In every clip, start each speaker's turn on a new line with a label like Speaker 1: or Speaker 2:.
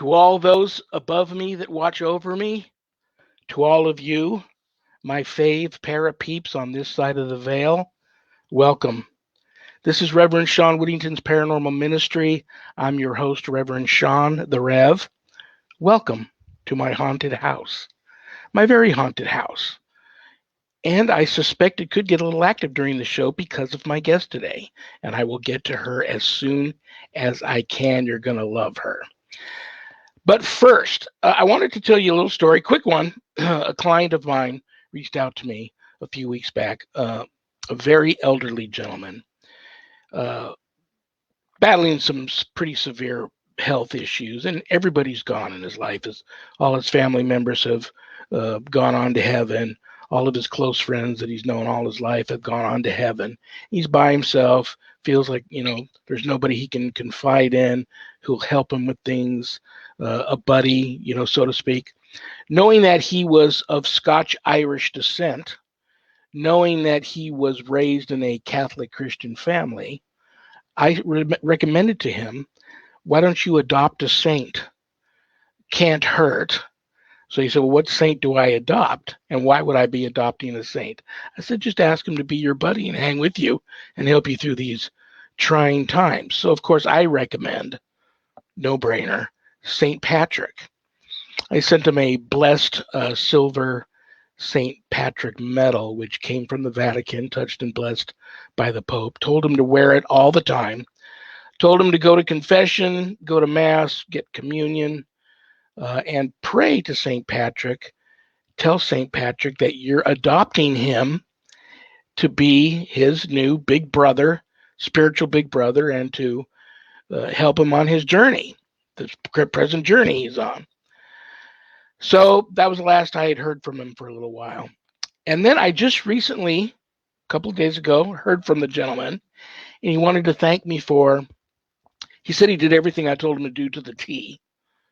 Speaker 1: To all those above me that watch over me, to all of you, my fave para peeps on this side of the veil, welcome. This is Reverend Sean Whittington's Paranormal Ministry. I'm your host, Reverend Sean the Rev. Welcome to my haunted house, my very haunted house. And I suspect it could get a little active during the show because of my guest today. And I will get to her as soon as I can. You're going to love her. But first, I wanted to tell you a little story, quick one. A client of mine reached out to me a few weeks back, a very elderly gentleman, battling some pretty severe health issues, and everybody's gone in his life. All his family members have gone on to heaven. All of his close friends that he's known all his life have gone on to heaven. He's by himself, feels like, there's nobody he can confide in who'll help him with things, a buddy, so to speak. Knowing that he was of Scotch-Irish descent, knowing that he was raised in a Catholic Christian family, I recommended to him, why don't you adopt a saint? Can't hurt. So he said, well, what saint do I adopt? And why would I be adopting a saint? I said, just ask him to be your buddy and hang with you and help you through these trying times. So, of course, I recommend, no brainer, St. Patrick. I sent him a blessed silver St. Patrick medal, which came from the Vatican, touched and blessed by the Pope. Told him to wear it all the time. Told him to go to confession, go to Mass, get communion, and pray to St. Patrick. Tell St. Patrick that you're adopting him to be his new big brother, spiritual big brother, and to help him on his journey, the present journey he's on. So that was the last I had heard from him for a little while. And then I just recently, a couple of days ago, heard from the gentleman, and he wanted to thank me for, he said he did everything I told him to do to the T,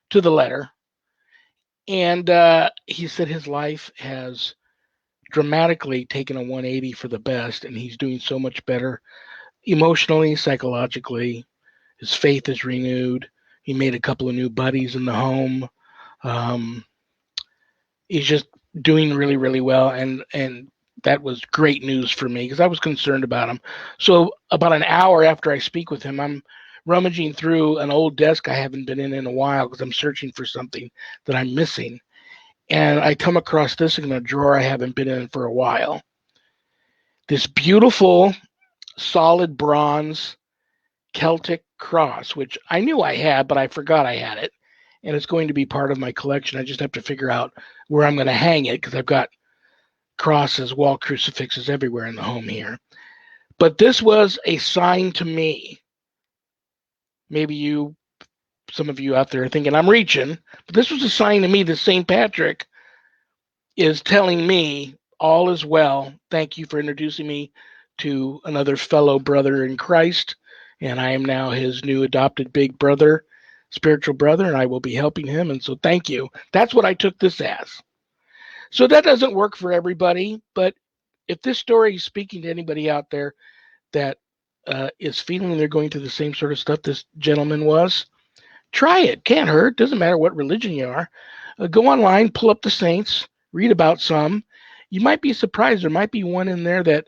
Speaker 1: to the letter. And he said his life has dramatically taken a 180 for the best, and he's doing so much better emotionally, psychologically. His faith is renewed. He made a couple of new buddies in the home. He's just doing really, really well, and that was great news for me because I was concerned about him. So about an hour after I speak with him, I'm rummaging through an old desk I haven't been in a while because I'm searching for something that I'm missing. And I come across this in a drawer I haven't been in for a while. This beautiful, solid bronze Celtic cross, which I knew I had, but I forgot I had it. And it's going to be part of my collection. I just have to figure out where I'm going to hang it because I've got crosses, wall crucifixes everywhere in the home here. But this was a sign to me. Maybe some of you out there are thinking I'm reaching, but this was a sign to me that St. Patrick is telling me all is well. Thank you for introducing me to another fellow brother in Christ, and I am now his new adopted big brother, spiritual brother, and I will be helping him, and so thank you. That's what I took this as. So that doesn't work for everybody, but if this story is speaking to anybody out there that is feeling they're going through the same sort of stuff this gentleman was, try it. Can't hurt. Doesn't matter what religion you are. Go online, pull up the saints, read about some. You might be surprised. There might be one in there that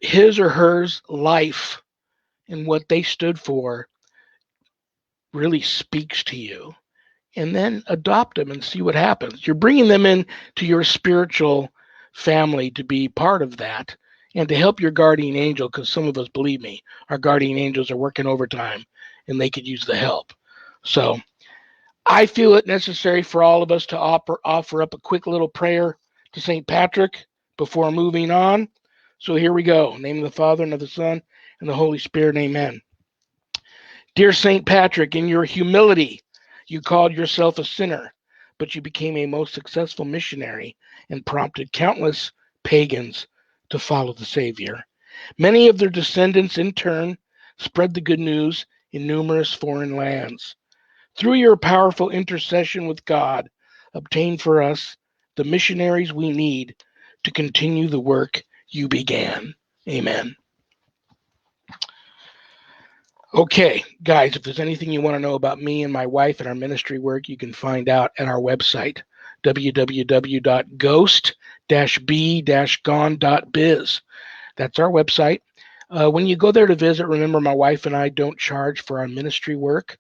Speaker 1: his or hers life and what they stood for really speaks to you. And then adopt them and see what happens. You're bringing them in to your spiritual family to be part of that and to help your guardian angel, because some of us, believe me, our guardian angels are working overtime and they could use the help. So I feel it necessary for all of us to offer up a quick little prayer to St. Patrick before moving on. So here we go. In the name of the Father, and of the Son, and the Holy Spirit, amen. Dear St. Patrick, in your humility, you called yourself a sinner, but you became a most successful missionary and prompted countless pagans to follow the Savior. Many of their descendants, in turn, spread the good news in numerous foreign lands. Through your powerful intercession with God, obtain for us the missionaries we need to continue the work you began. Amen. Okay, guys, if there's anything you want to know about me and my wife and our ministry work, you can find out at our website, www.ghost-b-gone.biz. That's our website. When you go there to visit, remember my wife and I don't charge for our ministry work.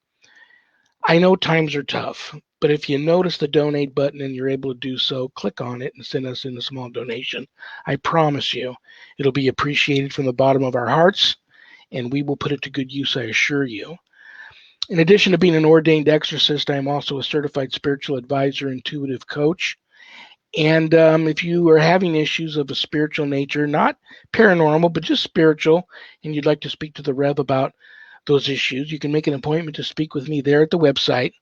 Speaker 1: I know times are tough, but if you notice the donate button and you're able to do so, click on it and send us in a small donation. I promise you, it'll be appreciated from the bottom of our hearts, and we will put it to good use, I assure you. In addition to being an ordained exorcist, I am also a certified spiritual advisor, intuitive coach. And if you are having issues of a spiritual nature, not paranormal, but just spiritual, and you'd like to speak to the Rev about those issues, you can make an appointment to speak with me there at the website.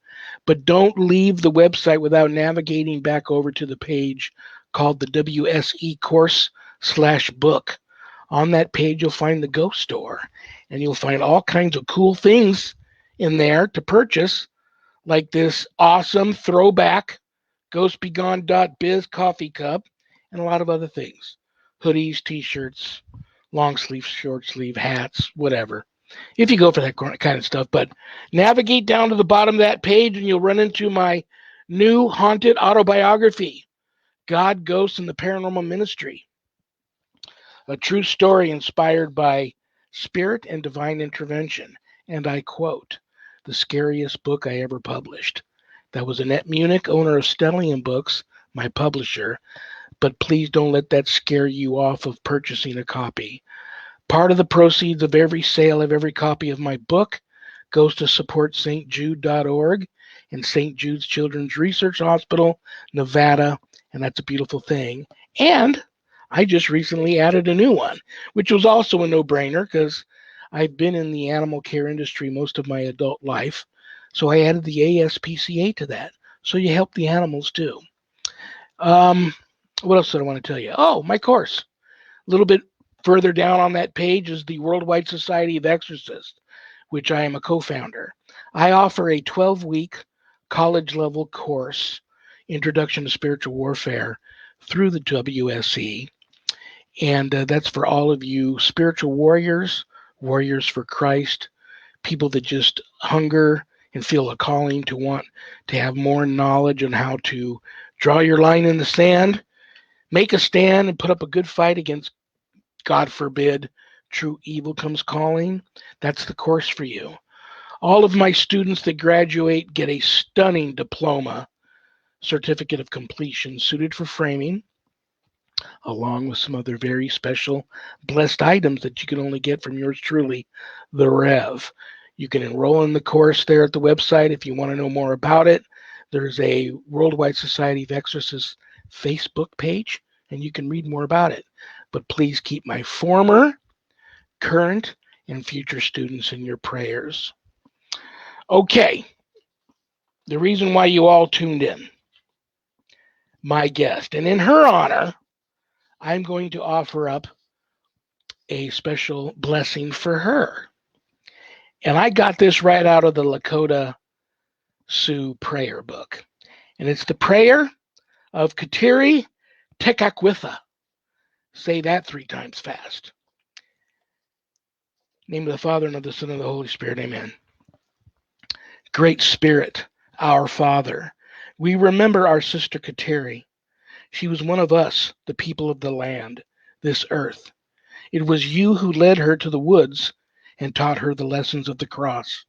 Speaker 1: But don't leave the website without navigating back over to the page called the WSE course/book. On that page, you'll find the Ghost Store, and you'll find all kinds of cool things in there to purchase, like this awesome throwback ghostbegone.biz coffee cup, and a lot of other things. Hoodies, t-shirts, long sleeve, short sleeve, hats, whatever. If you go for that kind of stuff. But navigate down to the bottom of that page and you'll run into my new haunted autobiography, God, Ghosts, and the Paranormal Ministry. A true story inspired by spirit and divine intervention. And I quote, the scariest book I ever published. That was Annette Munich, owner of Stellium Books, my publisher. But please don't let that scare you off of purchasing a copy. Part of the proceeds of every sale of every copy of my book goes to support stjude.org and St. Jude's Children's Research Hospital, Nevada, and that's a beautiful thing. And I just recently added a new one, which was also a no-brainer because I've been in the animal care industry most of my adult life. So I added the ASPCA to that. So you help the animals too. What else did I want to tell you? Oh, my course. A little bit further down on that page is the Worldwide Society of Exorcists, which I am a co-founder. I offer a 12-week college-level course, Introduction to Spiritual Warfare, through the WSE. And that's for all of you spiritual warriors, warriors for Christ, people that just hunger and feel a calling to want to have more knowledge on how to draw your line in the sand, make a stand, and put up a good fight against, God forbid, true evil comes calling. That's the course for you. All of my students that graduate get a stunning diploma, certificate of completion suited for framing, along with some other very special blessed items that you can only get from yours truly, the Rev. You can enroll in the course there at the website if you want to know more about it. There's a Worldwide Society of Exorcists Facebook page, and you can read more about it. But please keep my former, current, and future students in your prayers. Okay, the reason why you all tuned in, my guest. And in her honor, I'm going to offer up a special blessing for her. And I got this right out of the Lakota Sioux prayer book. And it's the prayer of Kateri Tekakwitha. Say that 3 times fast. In the name of the Father, and of the Son, and of the Holy Spirit, amen. Great Spirit, our Father, we remember our sister Kateri. She was one of us, the people of the land, this earth. It was you who led her to the woods and taught her the lessons of the cross.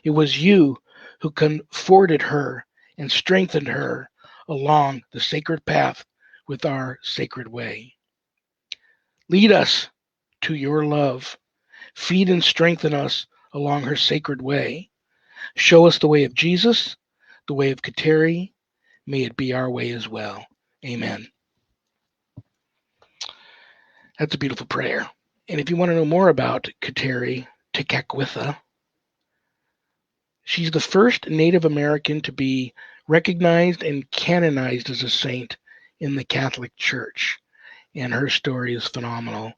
Speaker 1: It was you who comforted her and strengthened her along the sacred path with our sacred way. Lead us to your love. Feed and strengthen us along her sacred way. Show us the way of Jesus, the way of Kateri. May it be our way as well. Amen. That's a beautiful prayer. And if you want to know more about Kateri Tekakwitha, she's the first Native American to be recognized and canonized as a saint in the Catholic Church. And her story is phenomenal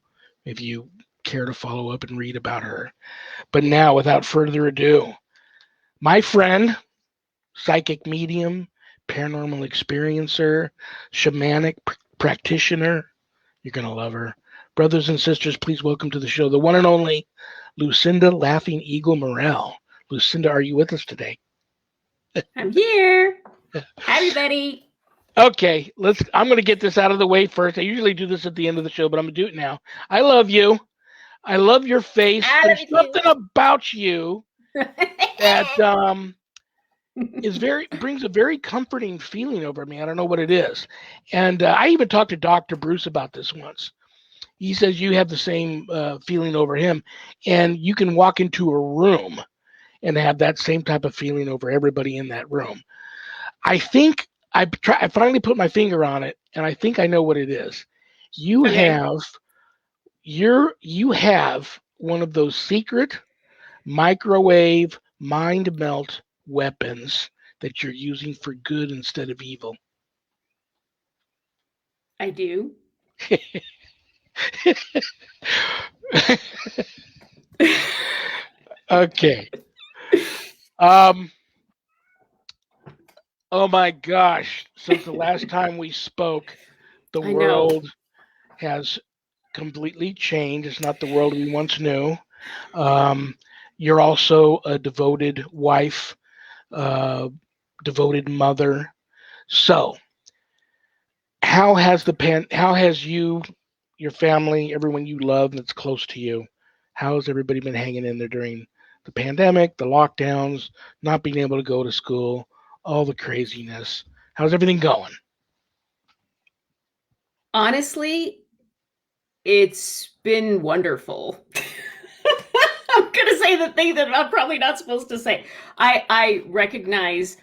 Speaker 1: if you care to follow up and read about her. But now, without further ado, my friend, psychic medium, paranormal experiencer, shamanic practitioner, you're going to love her, Brothers and sisters, please welcome to the show the one and only Lucinda Laughing Eagle Morel. Lucinda, are you with us today?
Speaker 2: I'm here. Hi, everybody.
Speaker 1: Okay, I'm going to get this out of the way first. I usually do this at the end of the show, but I'm going to do it now. I love you. I love your face. There's something about you that brings a very comforting feeling over me. I don't know what it is. And I even talked to Dr. Bruce about this once. He says you have the same feeling over him, and you can walk into a room and have that same type of feeling over everybody in that room. I think I finally put my finger on it, and I think I know what it is. You have one of those secret microwave mind melt weapons that you're using for good instead of evil.
Speaker 2: I do.
Speaker 1: Okay. Oh my gosh. Since the last time we spoke, the world has completely changed. It's not the world we once knew. You're also a devoted wife, devoted mother. So, how has you, your family, everyone you love that's close to you, how has everybody been hanging in there during the pandemic, the lockdowns, not being able to go to school, all the craziness? How's everything going?
Speaker 2: Honestly, it's been wonderful. I'm going to say the thing that I'm probably not supposed to say. I recognize,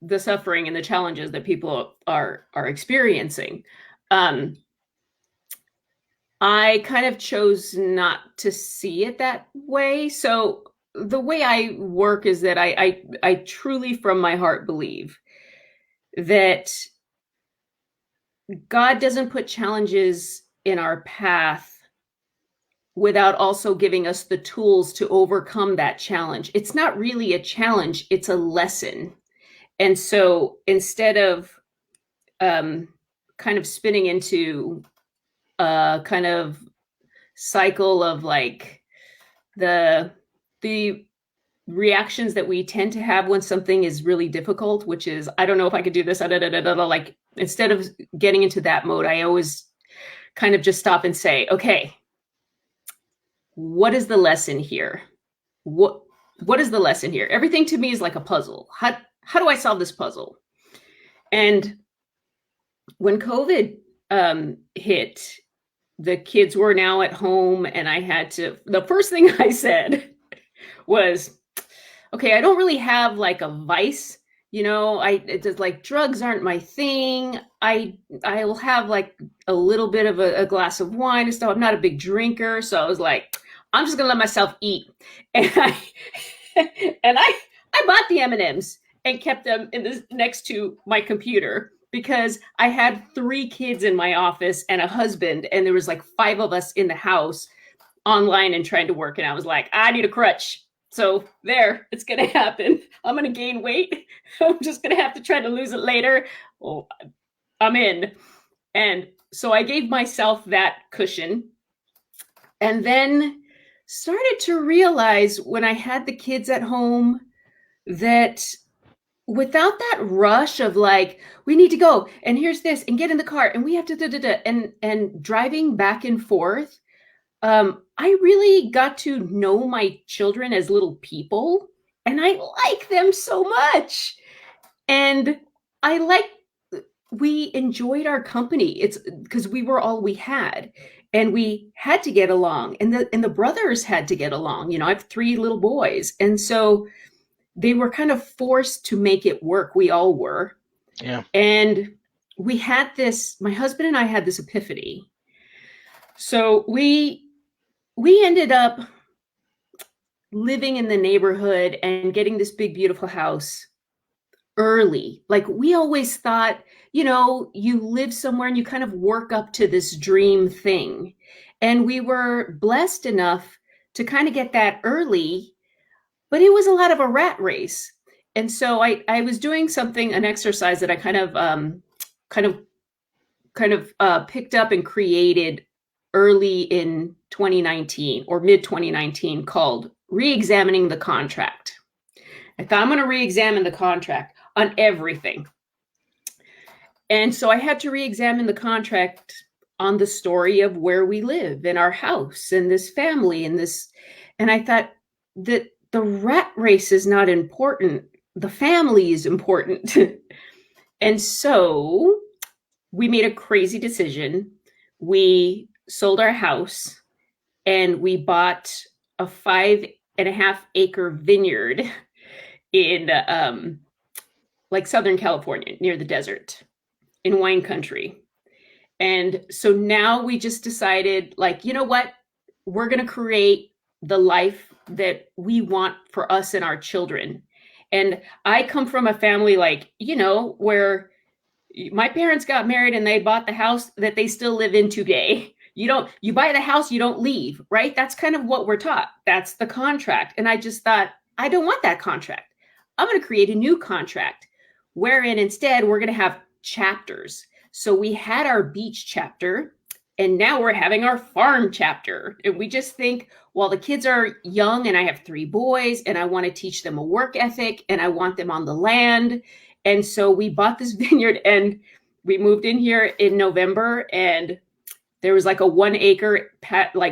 Speaker 2: the suffering and the challenges that people are experiencing. I kind of chose not to see it that way. So the way I work is that I truly from my heart believe that God doesn't put challenges in our path without also giving us the tools to overcome that challenge. It's not really a challenge, it's a lesson. And so instead of kind of spinning into a kind of cycle of like the reactions that we tend to have when something is really difficult, which is, I don't know if I could do this, like instead of getting into that mode, I always kind of just stop and say, okay, what is the lesson here? What is the lesson here? Everything to me is like a puzzle. How do I solve this puzzle? And when COVID hit, the kids were now at home, and the first thing I said was, okay, I don't really have like a vice, it's just like drugs aren't my thing. I'll have like a little bit of a glass of wine and stuff. I'm not a big drinker. So I was like, I'm just gonna let myself eat. And I bought the M&Ms and kept them next to my computer because I had 3 kids in my office and a husband, and there was like 5 of us in the house online and trying to work. And I was like, I need a crutch. So there, it's going to happen. I'm going to gain weight. I'm just going to have to try to lose it later. Well, I'm in. And so I gave myself that cushion, and then started to realize when I had the kids at home that without that rush of like, we need to go and here's this and get in the car and we have to and driving back and forth, I really got to know my children as little people, and I like them so much. And we enjoyed our company. It's because we were all we had, and we had to get along, and the brothers had to get along. I have 3 little boys, and so they were kind of forced to make it work. We all were.
Speaker 1: Yeah.
Speaker 2: And we had my husband and I had this epiphany. So we ended up living in the neighborhood and getting this big, beautiful house early. Like we always thought, you live somewhere and you kind of work up to this dream thing. And we were blessed enough to kind of get that early, but it was a lot of a rat race. And so I was doing an exercise that I kind of picked up and created early in 2019 or mid 2019 called Re-Examining the Contract. I thought I'm going to re-examine the contract on everything. And so I had to re-examine the contract on the story of where we live in our house and this family and this. And I thought that the rat race is not important. The family is important. And so we made a crazy decision. We sold our house and we bought a 5.5 acre vineyard in like Southern California near the desert in wine country. And so now we just decided, like, you know what? We're going to create the life that we want for us and our children. And I come from a family, like, you know, where my parents got married and they bought the house that they still live in today. You buy the house, you don't leave, right? That's kind of what we're taught. That's the contract. And I just thought, I don't want that contract. I'm going to create a new contract wherein instead we're going to have chapters. So we had our beach chapter and now we're having our farm chapter. And we just think, well, the kids are young and I have 3 boys and I want to teach them a work ethic and I want them on the land. And so we bought this vineyard and we moved in here in November, and there was like a 1 acre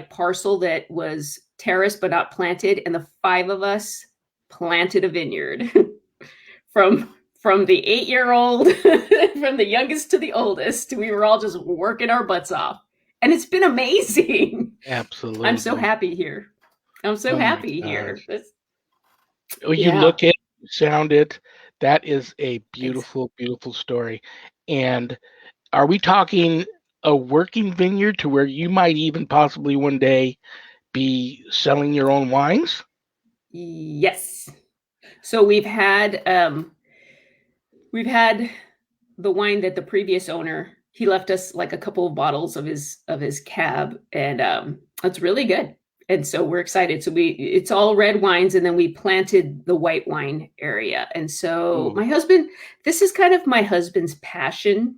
Speaker 2: parcel that was terraced but not planted. And the 5 of us planted a vineyard from the 8-year-old, from the youngest to the oldest. We were all just working our butts off. And it's been amazing.
Speaker 1: Absolutely.
Speaker 2: I'm so happy here. I'm so happy here.
Speaker 1: You look it, sound it. That is a beautiful, beautiful story. And are we talking a working vineyard to where you might even possibly one day be selling your own wines?
Speaker 2: Yes. So we've had the wine that the previous owner, he left us like a couple of bottles of his cab, and it's really good. And so we're excited. So it's all red wines, and then we planted the white wine area. And so my husband, this is kind of my husband's passion,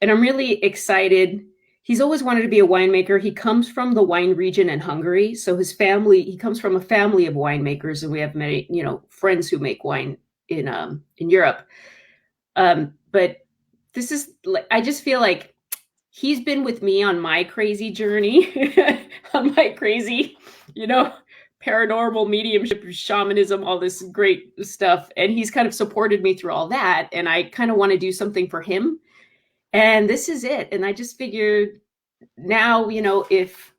Speaker 2: and I'm really excited. He's always wanted to be a winemaker. He comes from the wine region in Hungary. So he comes from a family of winemakers, and we have many, friends who make wine in Europe. But this is, I just feel like he's been with me on my crazy journey, on my crazy, paranormal mediumship, shamanism, all this great stuff. And he's kind of supported me through all that. And I kind of want to do something for him. And this is it. And I just figured now, if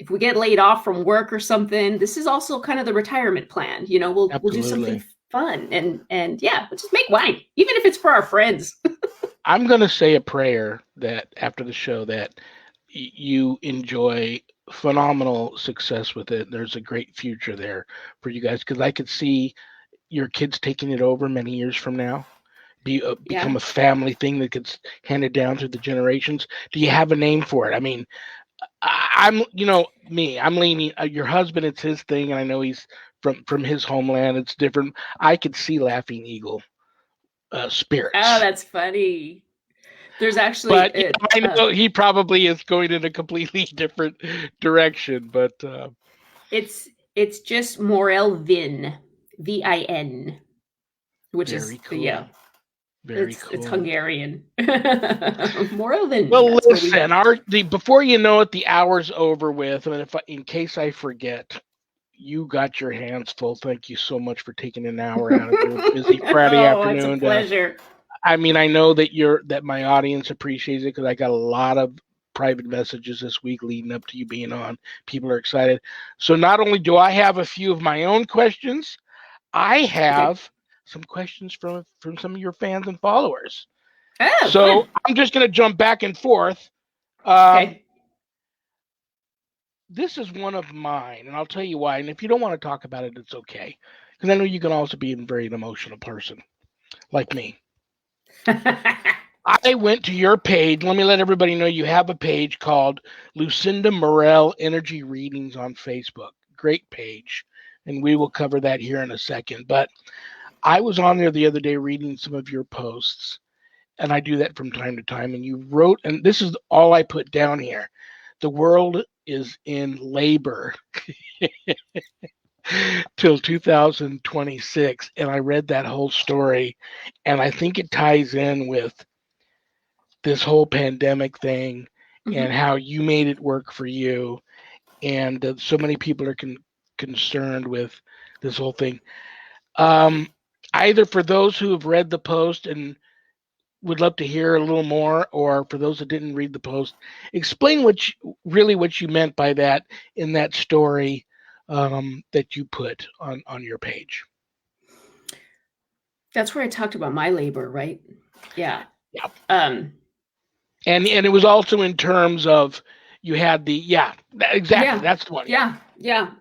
Speaker 2: we get laid off from work or something, this is also kind of the retirement plan. We'll do something fun and we'll just make wine, even if it's for our friends.
Speaker 1: I'm going to say a prayer that after the show that you enjoy phenomenal success with it. There's a great future there for you guys, because I could see your kids taking it over many years from now. Become a family thing that gets handed down through the generations. Do you have a name for it? I mean, I'm leaning, your husband, it's his thing, and I know he's from his homeland. It's different. I could see Laughing Eagle spirits.
Speaker 2: Oh, that's funny. There's actually,
Speaker 1: but I know he probably is going in a completely different direction. But
Speaker 2: it's just Morel Vin, Vin, which is
Speaker 1: cool. Very cool.
Speaker 2: It's Hungarian. Morel Vin.
Speaker 1: Well, listen, before you know it, the hour's over with. And in case I forget, you got your hands full. Thank you so much for taking an hour out of your busy Friday afternoon.
Speaker 2: It's a pleasure.
Speaker 1: I mean, I know that my audience appreciates it, because I got a lot of private messages this week leading up to you being on. People are excited. So not only do I have a few of my own questions, I have some questions from some of your fans and followers.
Speaker 2: Oh,
Speaker 1: so
Speaker 2: fun.
Speaker 1: I'm just going to jump back and forth. This is one of mine, and I'll tell you why. And if you don't want to talk about it, it's okay, because I know you can also be a very emotional person like me. I went to your page. Let me let everybody know you have a page called Lucinda Morel Energy Readings on Facebook. Great page, and we will cover that here in a second. But I was on there the other day reading some of your posts, and I do that from time to time. And you wrote, and this is all I put down here. the world is in labor till 2026. And I read that whole story, and I think it ties in with this whole pandemic thing and how you made it work for you. And so many people are concerned with this whole thing. Either for those who have read the post and would love to hear a little more, or for those that didn't read the post, explain what you meant by that in that story that you put on your page.
Speaker 2: That's where I talked about my labor, right? Yeah.
Speaker 1: Yeah.
Speaker 2: And
Speaker 1: it was also in terms of you had exactly. That's the one.
Speaker 2: Yeah.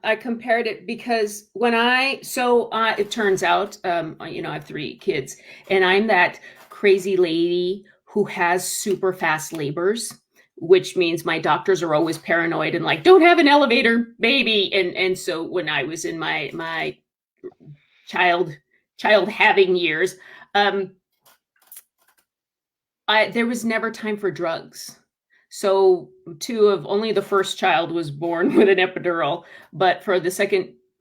Speaker 2: I compared it because it turns out, I have 3 kids, and I'm that crazy lady who has super fast labors, which means my doctors are always paranoid and like, don't have an elevator, baby. And so when I was in my child having years, there was never time for drugs. So only the first child was born with an epidural, but for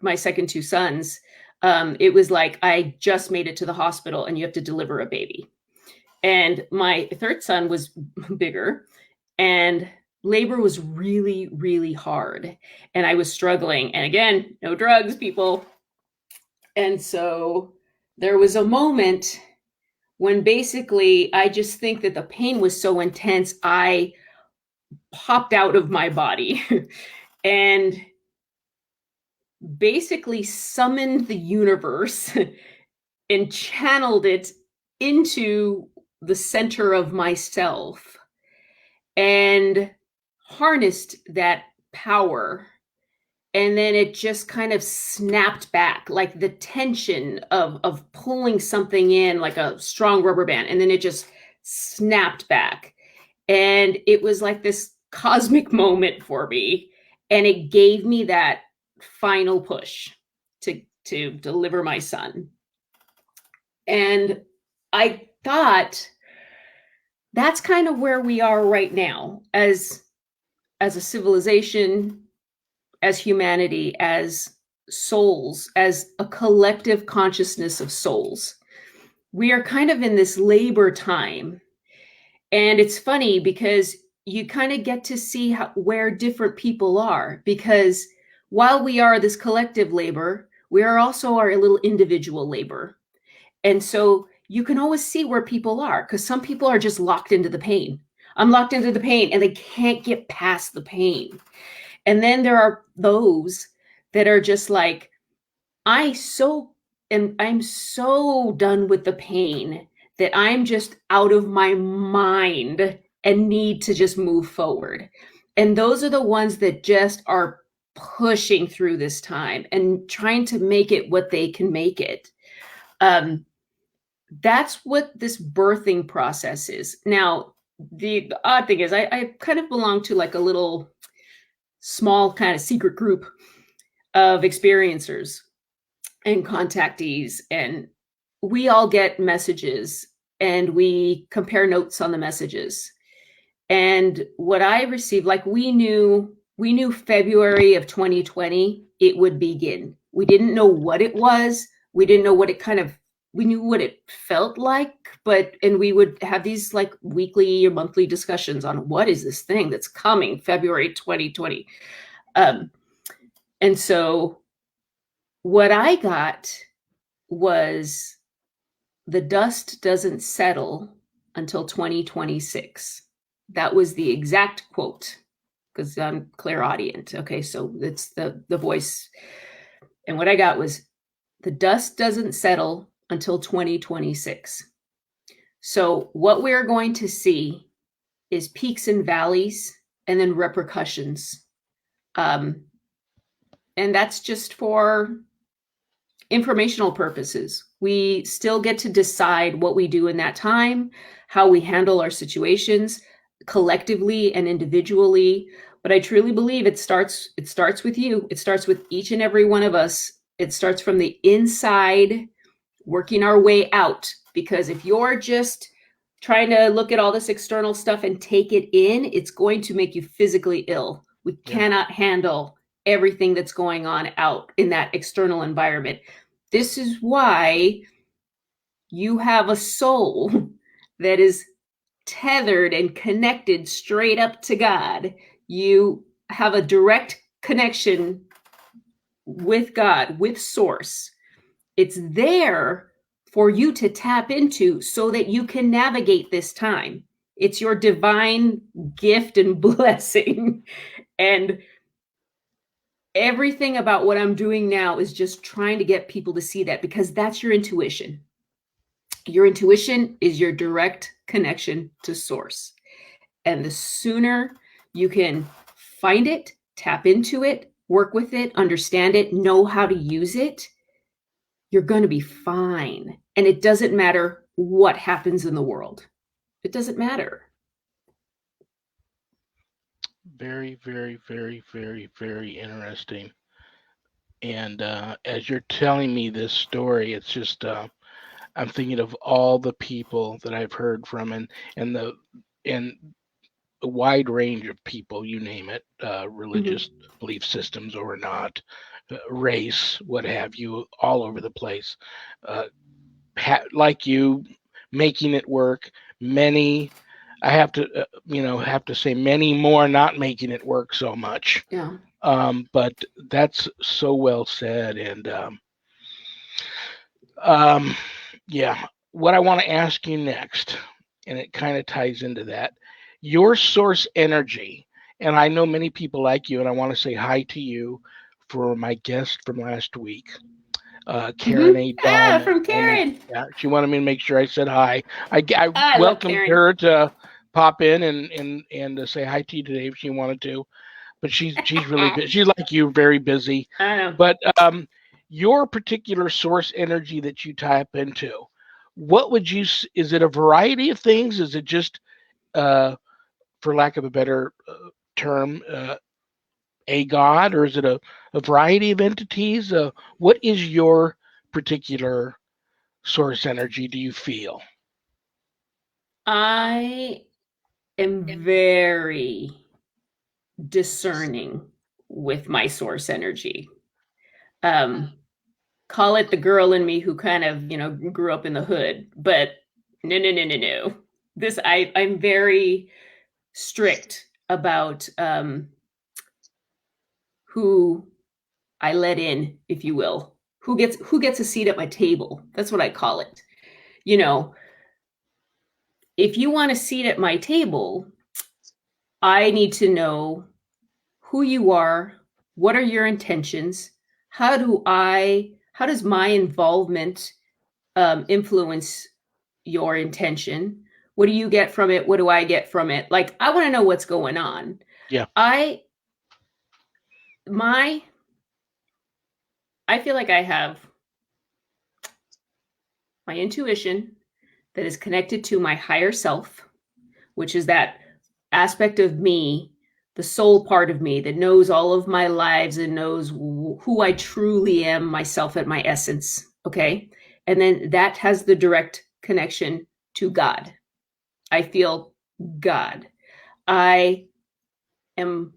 Speaker 2: my second 2 sons, it was like, I just made it to the hospital and you have to deliver a baby. And my third son was bigger, and labor was really, really hard. And I was struggling. And again, no drugs, people. And so there was a moment when basically I just think that the pain was so intense, I popped out of my body and basically summoned the universe and channeled it into the center of myself and harnessed that power. And then it just kind of snapped back, like the tension of pulling something in like a strong rubber band. And then it just snapped back. And it was like this cosmic moment for me. And it gave me that final push to deliver my son. And I thought that's kind of where we are right now as a civilization, as humanity, as souls, as a collective consciousness of souls. We are kind of in this labor time. And it's funny because you kind of get to see where different people are, because while we are this collective labor, we are also our little individual labor. And so you can always see where people are, because some people are just locked into the pain. I'm locked into the pain and they can't get past the pain. And then there are those that are just like, I'm so done with the pain that I'm just out of my mind and need to just move forward. And those are the ones that just are pushing through this time and trying to make it what they can make it. That's what this birthing process is. Now, the odd thing is I kind of belong to like a little small kind of secret group of experiencers and contactees, and we all get messages and we compare notes on the messages. And what I received, like we knew February of 2020 it would begin. We didn't know what it was. We didn't know what we knew what it felt like, and we would have these like weekly or monthly discussions on what is this thing that's coming February 2020. And so what I got was, the dust doesn't settle until 2026. That was the exact quote, because I'm clairaudient. Okay, so it's the voice. And what I got was, the dust doesn't settle until 2026. So what we're going to see is peaks and valleys and then repercussions. And that's just for informational purposes. We still get to decide what we do in that time, how we handle our situations collectively and individually. But I truly believe it starts with you. It starts with each and every one of us. It starts from the inside, working our way out. Because if you're just trying to look at all this external stuff and take it in, it's going to make you physically ill. We cannot handle everything that's going on out in that external environment. This is why you have a soul that is tethered and connected straight up to God. You have a direct connection with God, with Source. It's there for you to tap into so that you can navigate this time. It's your divine gift and blessing. And everything about what I'm doing now is just trying to get people to see that, because that's your intuition. Your intuition is your direct connection to Source. And the sooner you can find it, tap into it, work with it, understand it, know how to use it, you're going to be fine. And it doesn't matter what happens in the world. It doesn't matter.
Speaker 1: Very, very, very, very, very interesting. And as you're telling me this story, it's just I'm thinking of all the people that I've heard from, and the and a wide range of people, you name it, religious belief systems or not, race, what have you, all over the place. Like you, making it work. Many, I have to say, many more not making it work so much.
Speaker 2: Yeah.
Speaker 1: But that's so well said, and yeah. What I want to ask you next, and it kind of ties into that, your source energy. And I know many people like you, and I want to say hi to you for my guest from last week, Karen A. Dahlman.
Speaker 2: From Karen.
Speaker 1: Yeah, she wanted me to make sure I said hi. I
Speaker 2: love
Speaker 1: welcomed
Speaker 2: Karen.
Speaker 1: her to pop in and say hi to you today if she wanted to. But she's really busy. She's like you, very busy.
Speaker 2: I know.
Speaker 1: But your particular source energy that you tap into, what would you? Is it a variety of things? Is it just, for lack of a better term, a god, or is it a variety of entities? What is your particular source energy, do you feel?
Speaker 2: I am very discerning with my source energy. Call it the girl in me who kind of, grew up in the hood, but no. I'm very strict about who I let in, if you will. Who gets a seat at my table? That's what I call it. If you want a seat at my table, I need to know who you are, what are your intentions, how does my involvement influence your intention? What do you get from it? What do I get from it? Like, I want to know what's going on.
Speaker 1: Yeah.
Speaker 2: I feel like I have my intuition that is connected to my higher self, which is that aspect of me, the soul part of me that knows all of my lives and knows who I truly am, myself at my essence. Okay. And then that has the direct connection to God. I feel God. I am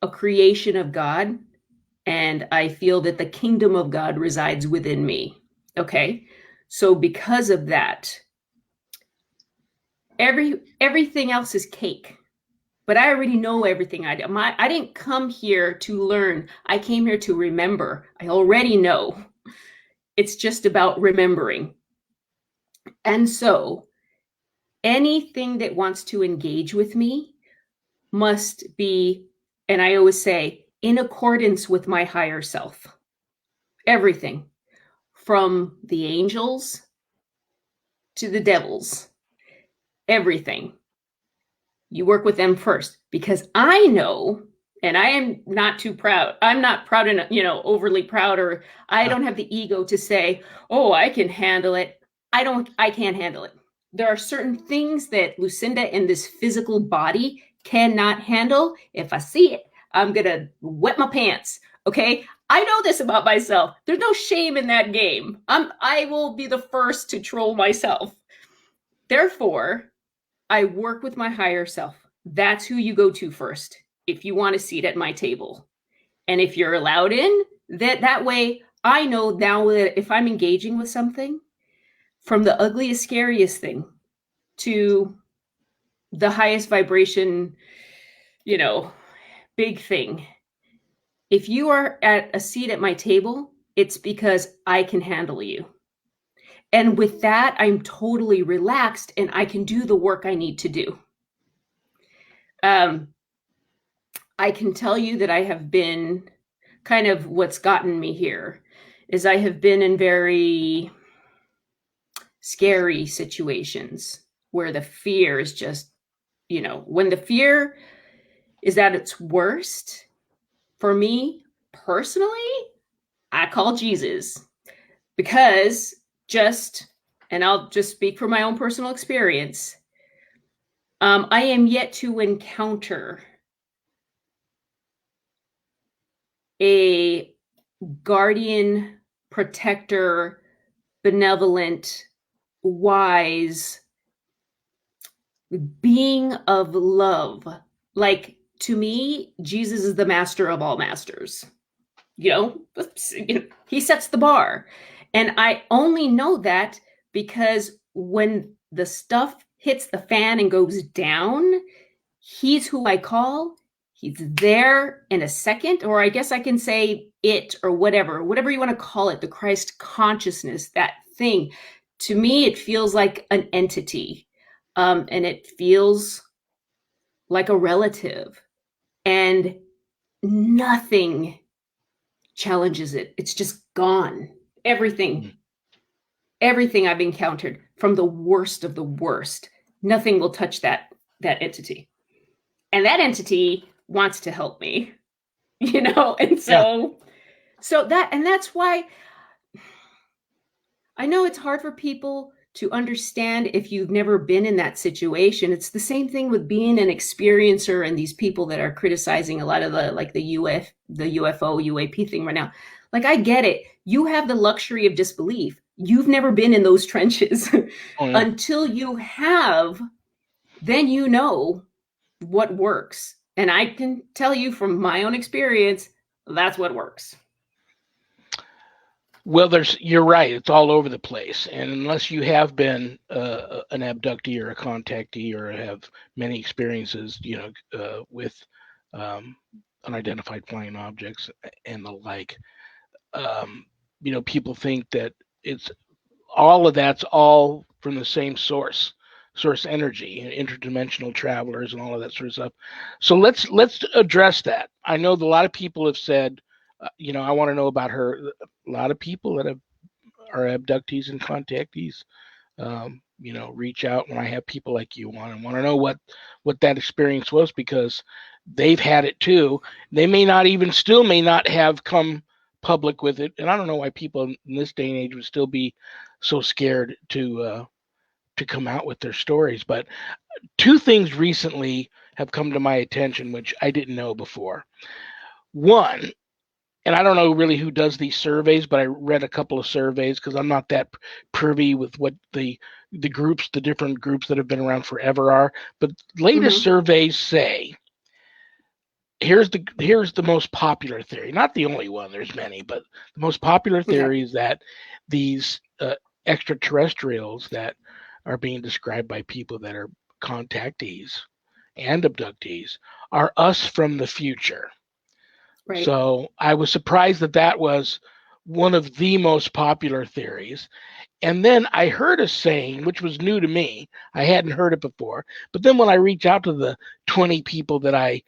Speaker 2: a creation of God, and I feel that the kingdom of God resides within me. Okay. So because of that, everything else is cake. But I already know everything I do. I didn't come here to learn. I came here to remember. I already know. It's just about remembering. And so anything that wants to engage with me must be, and I always say, in accordance with my higher self. Everything from the angels to the devils, everything. You work with them first, because I know, and I am not too proud. I'm not proud enough, overly proud, or I don't have the ego to say, oh, I can handle it. I can't handle it. There are certain things that Lucinda in this physical body cannot handle. If I see it, I'm going to wet my pants. Okay. I know this about myself. There's no shame in that game. I will be the first to troll myself. Therefore, I work with my higher self. That's who you go to first if you want a seat at my table. And if you're allowed in, that way I know now that if I'm engaging with something, from the ugliest, scariest thing to the highest vibration, big thing, if you are at a seat at my table, it's because I can handle you. And with that, I'm totally relaxed and I can do the work I need to do. I can tell you that I have been kind of what's gotten me here is I have been in very scary situations where the fear is just, when the fear is at its worst, for me personally, I call Jesus because and I'll just speak from my own personal experience. I am yet to encounter a guardian, protector, benevolent, wise being of love. Like, to me, Jesus is the master of all masters. He sets the bar. And I only know that because when the stuff hits the fan and goes down, he's who I call. He's there in a second, or I guess I can say it or whatever you want to call it, the Christ consciousness, that thing. To me, it feels like an entity, and it feels like a relative, and nothing challenges it. It's just gone. Everything I've encountered, from the worst of the worst, nothing will touch that entity. And that entity wants to help me, and that's why I know it's hard for people to understand if you've never been in that situation. It's the same thing with being an experiencer and these people that are criticizing a lot of the UFO, UAP thing right now. Like, I get it. You have the luxury of disbelief. You've never been in those trenches. Until you have, then you know what works. And I can tell you from my own experience, that's what works.
Speaker 1: Well, you're right. It's all over the place. And unless you have been an abductee or a contactee or have many experiences, with unidentified flying objects and the like, people think that it's all of that's all from the same source energy, interdimensional travelers and all of that sort of stuff. So let's address that. I know that a lot of people have said, I want to know about her. A lot of people that are abductees and contactees, reach out when I have people like you on and want to know what that experience was, because they've had it too. They may not have come public with it, and I don't know why people in this day and age would still be so scared to come out with their stories. But two things recently have come to my attention which I didn't know before. One, and I don't know really who does these surveys, but I read a couple of surveys because I'm not that privy with what the different groups that have been around forever are. But latest surveys say, here's the most popular theory, not the only one, there's many, but the most popular theory is that these extraterrestrials that are being described by people that are contactees and abductees are us from the future. Right. So I was surprised that was one of the most popular theories. And then I heard a saying, which was new to me. I hadn't heard it before. But then when I reached out to the 20 people that I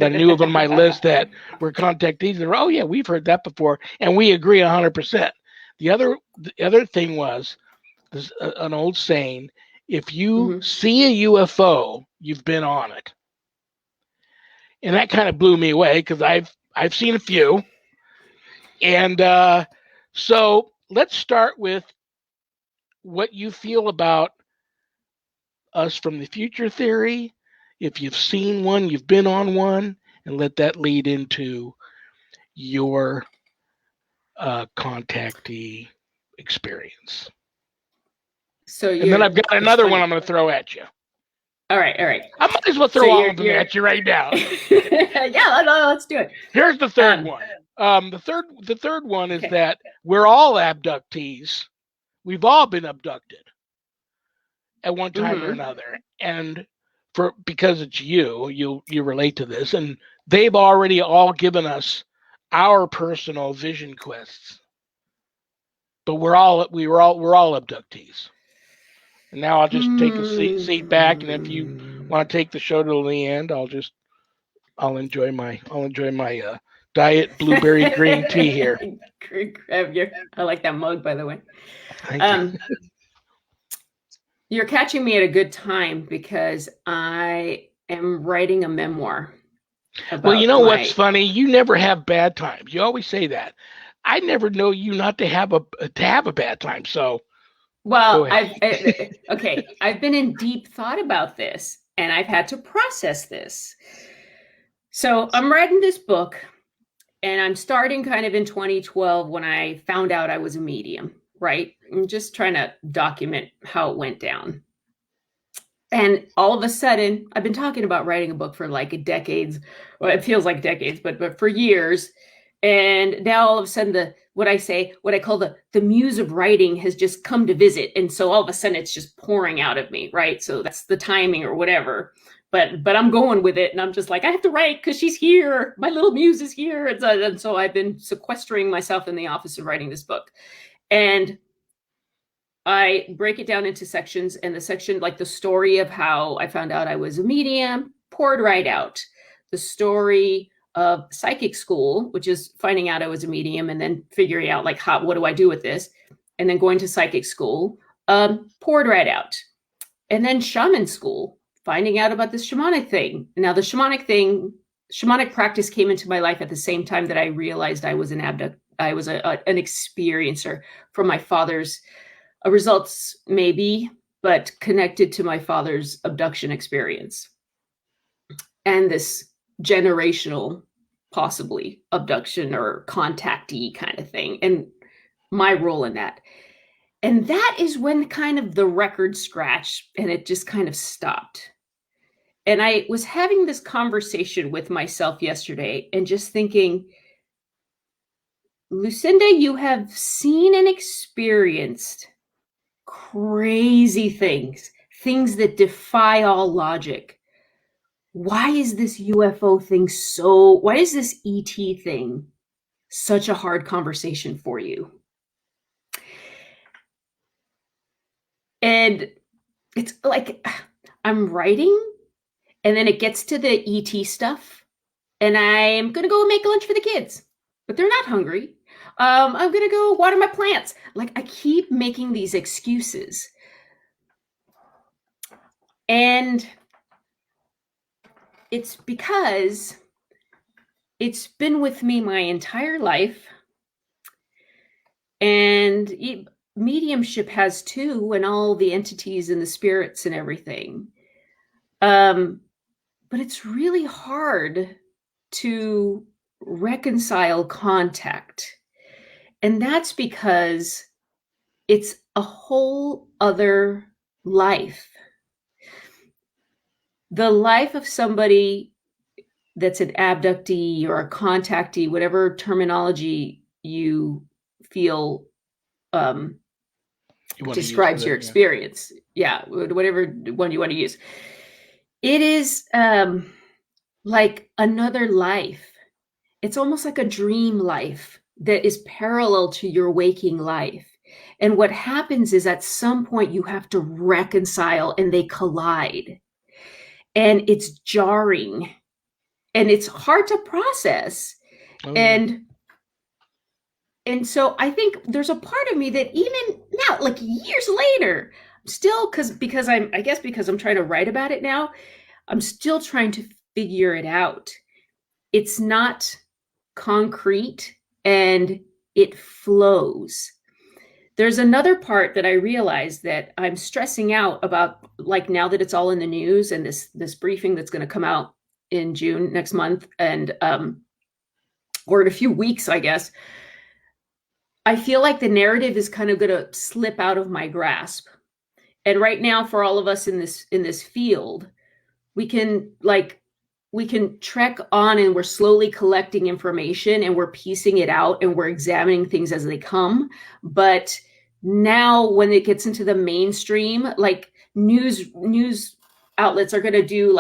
Speaker 1: knew of on my list that were contactees, they were, oh yeah, we've heard that before, and we agree 100%. The other thing was an old saying: if you see a UFO, you've been on it. And that kind of blew me away because I've seen a few. And so let's start with what you feel about us from the future theory. If you've seen one, you've been on one, and let that lead into your contactee experience.
Speaker 2: So
Speaker 1: And then I've got another one I'm going to throw at you.
Speaker 2: All right.
Speaker 1: I might as well throw all of them at you right now.
Speaker 2: Yeah, let's do it.
Speaker 1: Here's the third one. The third one is that we're all abductees. We've all been abducted at one time or another, and because it's you relate to this, and they've already all given us our personal vision quests, but we're all abductees. And now I'll just take a seat back, and if you want to take the show to the end, I'll enjoy my diet blueberry green tea here.
Speaker 2: I like that mug, by the way.
Speaker 1: Thank you.
Speaker 2: You're catching me at a good time because I am writing a memoir.
Speaker 1: Well, you know what's funny? You never have bad times. You always say that. I never know you not to have a bad time. So,
Speaker 2: well, I've been in deep thought about this, and I've had to process this. So I'm writing this book, and I'm starting kind of in 2012 when I found out I was a medium, right? I'm just trying to document how it went down. And all of a sudden, I've been talking about writing a book for like decades. Well, it feels like decades, but for years. And now all of a sudden, what I call the muse of writing has just come to visit. And so all of a sudden it's just pouring out of me, right? So that's the timing or whatever. But I'm going with it, and I'm just like, I have to write because she's here. My little muse is here. And so I've been sequestering myself in the office of writing this book. And I break it down into sections, and the section, like the story of how I found out I was a medium, poured right out. The story of psychic school, which is finding out I was a medium and then figuring out like, what do I do with this? And then going to psychic school, poured right out. And then shaman school, finding out about this shamanic thing. Now the shamanic practice came into my life at the same time that I realized I was an experiencer from my father's results, maybe, but connected to my father's abduction experience and this generational, possibly abduction or contactee kind of thing, and my role in that. And that is when kind of the record scratched and it just kind of stopped. And I was having this conversation with myself yesterday and just thinking, Lucinda, you have seen and experienced crazy things that defy all logic. Why is this UFO thing why is this ET thing such a hard conversation for you? And it's like I'm writing, and then it gets to the ET stuff, and I'm going to go make lunch for the kids, but they're not hungry. I'm going to go water my plants. Like, I keep making these excuses. And it's because it's been with me my entire life. And mediumship has too, and all the entities and the spirits and everything. But it's really hard to reconcile contact. And that's because it's a whole other life. The life of somebody that's an abductee or a contactee, whatever terminology you feel describes your experience. Yeah, whatever one you want to use. It is like another life. It's almost like a dream life that is parallel to your waking life. And what happens is at some point you have to reconcile, and they collide. And it's jarring. And it's hard to process. Oh. And so I think there's a part of me that even now, like years later, still, because I'm trying to write about it now, I'm still trying to figure it out. It's not concrete, and it flows. There's another part that I realized that I'm stressing out about, like now that it's all in the news, and this briefing that's going to come out in June next month, and or in a few weeks, I guess. I feel like the narrative is kind of going to slip out of my grasp. And right now, for all of us in this field, we can trek on, and we're slowly collecting information, and we're piecing it out, and we're examining things as they come. But now when it gets into the mainstream, like news outlets are going to do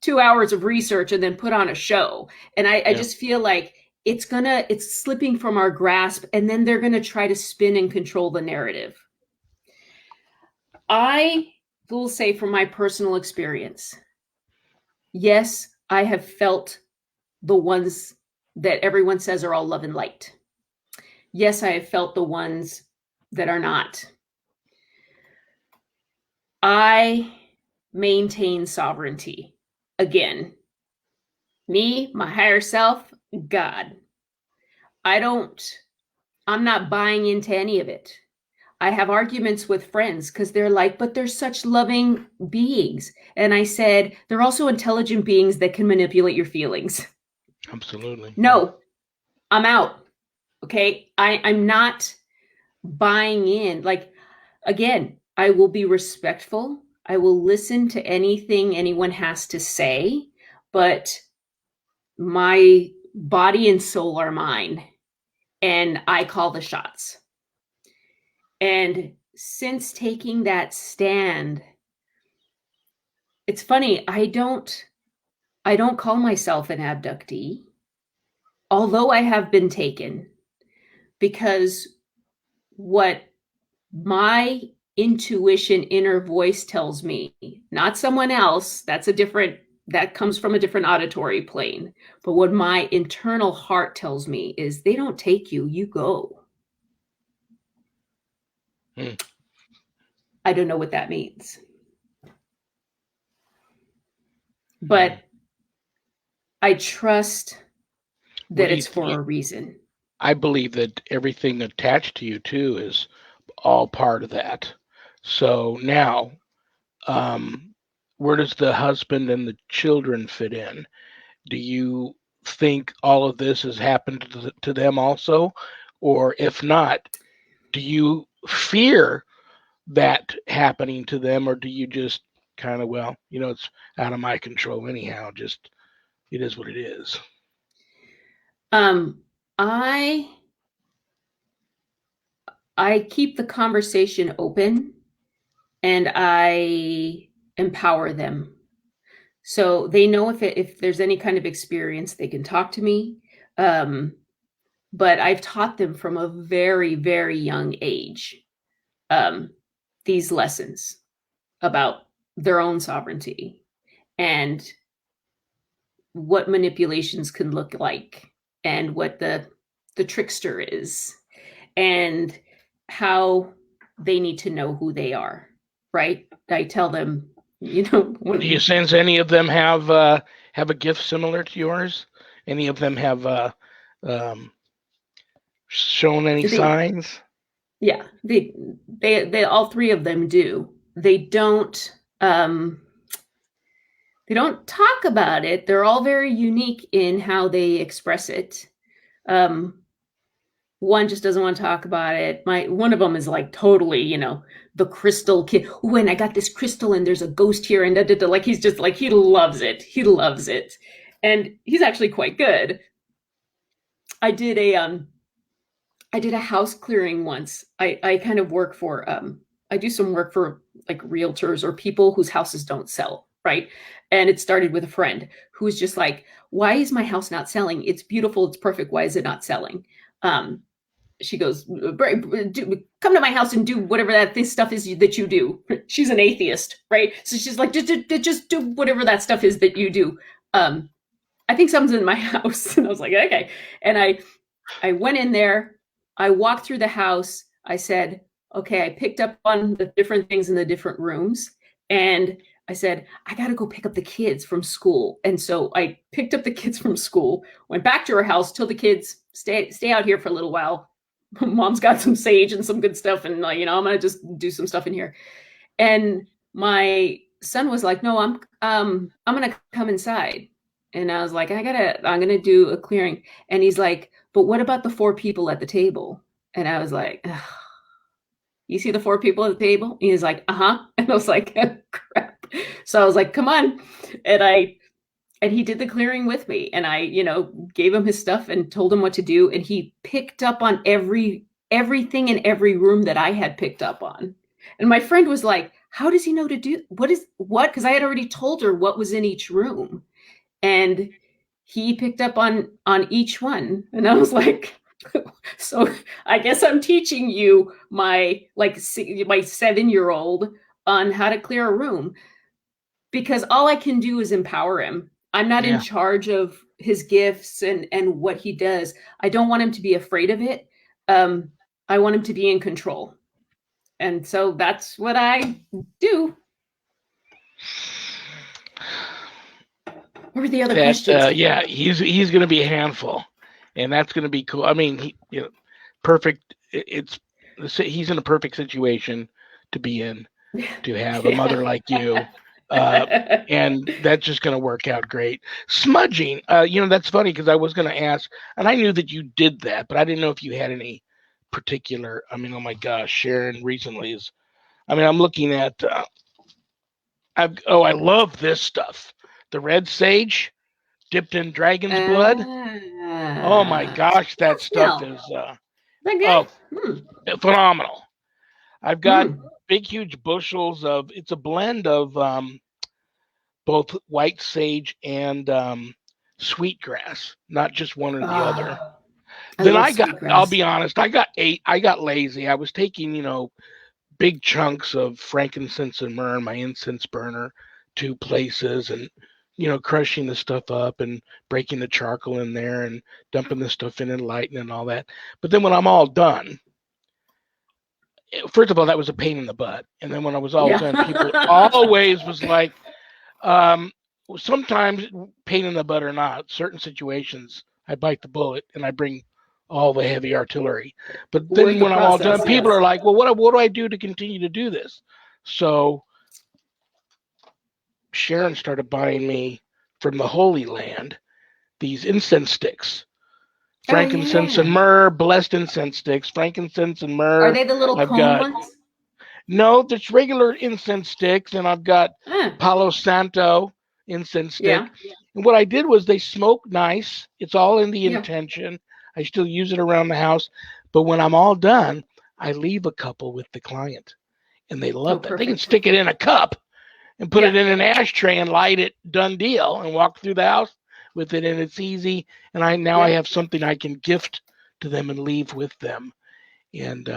Speaker 2: 2 hours of research and then put on a show. And I just feel like it's slipping from our grasp, and then they're going to try to spin and control the narrative. I will say, from my personal experience, yes, I have felt the ones that everyone says are all love and light. Yes, I have felt the ones that are not. I maintain sovereignty. Again, me, my higher self, God. I'm not buying into any of it. I have arguments with friends because they're like, but they're such loving beings. And I said, they're also intelligent beings that can manipulate your feelings.
Speaker 1: Absolutely.
Speaker 2: No, I'm out. Okay. I'm not buying in. Like, again, I will be respectful. I will listen to anything anyone has to say, but my body and soul are mine, and I call the shots. And since taking that stand, it's funny, I don't call myself an abductee, although I have been taken, because what my intuition, inner voice tells me, not someone else, that comes from a different auditory plane, but what my internal heart tells me is, they don't take you, you go. I don't know what that means. But I trust that it's for a reason.
Speaker 1: I believe that everything attached to you too is all part of that. So now, where does the husband and the children fit in? Do you think all of this has happened to them also? Or if not, do you fear that happening to them, or do you just kind of, well, it's out of my control anyhow, just it is what it is?
Speaker 2: I keep the conversation open, and I empower them. So they know if there's any kind of experience, they can talk to me. But I've taught them from a very, very young age these lessons about their own sovereignty and what manipulations can look like, and what the trickster is, and how they need to know who they are, right? I tell them,
Speaker 1: do you sense any of them have a gift similar to yours? Any of them have shown any signs?
Speaker 2: Yeah, they all three of them do. They don't talk about it. They're all very unique in how they express it. One just doesn't want to talk about it. One of them is like totally, the crystal kid. Ooh, and I got this crystal, and there's a ghost here, and like he's just like, he loves it. He loves it, and he's actually quite good. I did a house clearing once. I kind of work for I do some work for like realtors or people whose houses don't sell, right? And it started with a friend who was just like, why is my house not selling? It's beautiful, it's perfect. Why is it not selling? She goes, come to my house and do whatever this stuff is that you do. She's an atheist, right? So she's like, just do whatever that stuff is that you do. I think something's in my house. And I was like, okay. And I went in there. I walked through the house. I said, okay, I picked up on the different things in the different rooms. And I said, I got to go pick up the kids from school. And so I picked up the kids from school, went back to her house, told the kids, stay out here for a little while. Mom's got some sage and some good stuff. And, I'm going to just do some stuff in here. And my son was like, no, I'm going to come inside. And I was like, I'm going to do a clearing. And he's like, but what about the 4 people at the table? And I was like, ugh. you see the 4 people at the table? And he's like, uh-huh. And I was like, crap. So I was like, come on. And he did the clearing with me. And I, gave him his stuff and told him what to do. And he picked up on everything in every room that I had picked up on. And my friend was like, how does he know to do what? Because I had already told her what was in each room. And he picked up on each one. And I was like, so I guess I'm teaching you my 7-year-old on how to clear a room, because all I can do is empower him. I'm not in charge of his gifts and what he does. I don't want him to be afraid of it. I want him to be in control. And so that's what I do. What were the other questions?
Speaker 1: Yeah, he's going to be a handful, and that's going to be cool. I mean, perfect. He's in a perfect situation to be in, to have a mother like you. And that's just going to work out great. Smudging, that's funny, because I was going to ask, and I knew that you did that, but I didn't know if you had any particular. I mean, oh my gosh, Sharon recently is. I mean, I'm looking at. I love this stuff. The red sage, dipped in dragon's blood. Oh my gosh, that stuff is phenomenal. I've got big, huge bushels of. It's a blend of both white sage and sweetgrass, not just one or the other. Then I'll be honest, I got lazy. I was taking, big chunks of frankincense and myrrh in my incense burner to places, and, crushing the stuff up and breaking the charcoal in there and dumping the stuff in and lighting and all that. But then when I'm all done, first of all, that was a pain in the butt. And then when I was all done, people always was like, sometimes pain in the butt or not, certain situations, I bite the bullet and I bring all the heavy artillery. But then when I'm all done, people are like, well, what do I do to continue to do this? So Sharon started buying me from the Holy Land these incense sticks. Frankincense and myrrh, blessed incense sticks, frankincense and myrrh.
Speaker 2: Are they the little cone ones?
Speaker 1: No, there's regular incense sticks, and I've got Palo Santo incense stick. Yeah. And what I did was they smoke nice. It's all in the intention. I still use it around the house. But when I'm all done, I leave a couple with the client, and they love that. Perfect. They can stick it in a cup and put it in an ashtray and light it, done deal, and walk through the house with it, and it's easy. And I have something I can gift to them and leave with them. And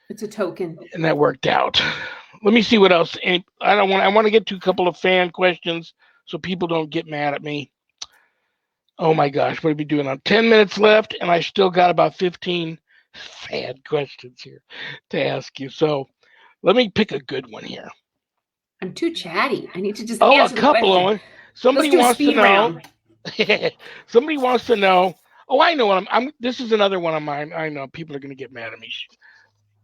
Speaker 2: it's a token.
Speaker 1: And that worked out. Let me see what else. I want to get to a couple of fan questions so people don't get mad at me. Oh my gosh, what are we doing? 10 minutes left, and I still got about 15 fan questions here to ask you. So let me pick a good one here.
Speaker 2: I'm too chatty. I need to just answer
Speaker 1: a couple of them. Somebody wants to know. Somebody wants to know. Oh, I know what I'm. This is another one of mine. I know people are going to get mad at me.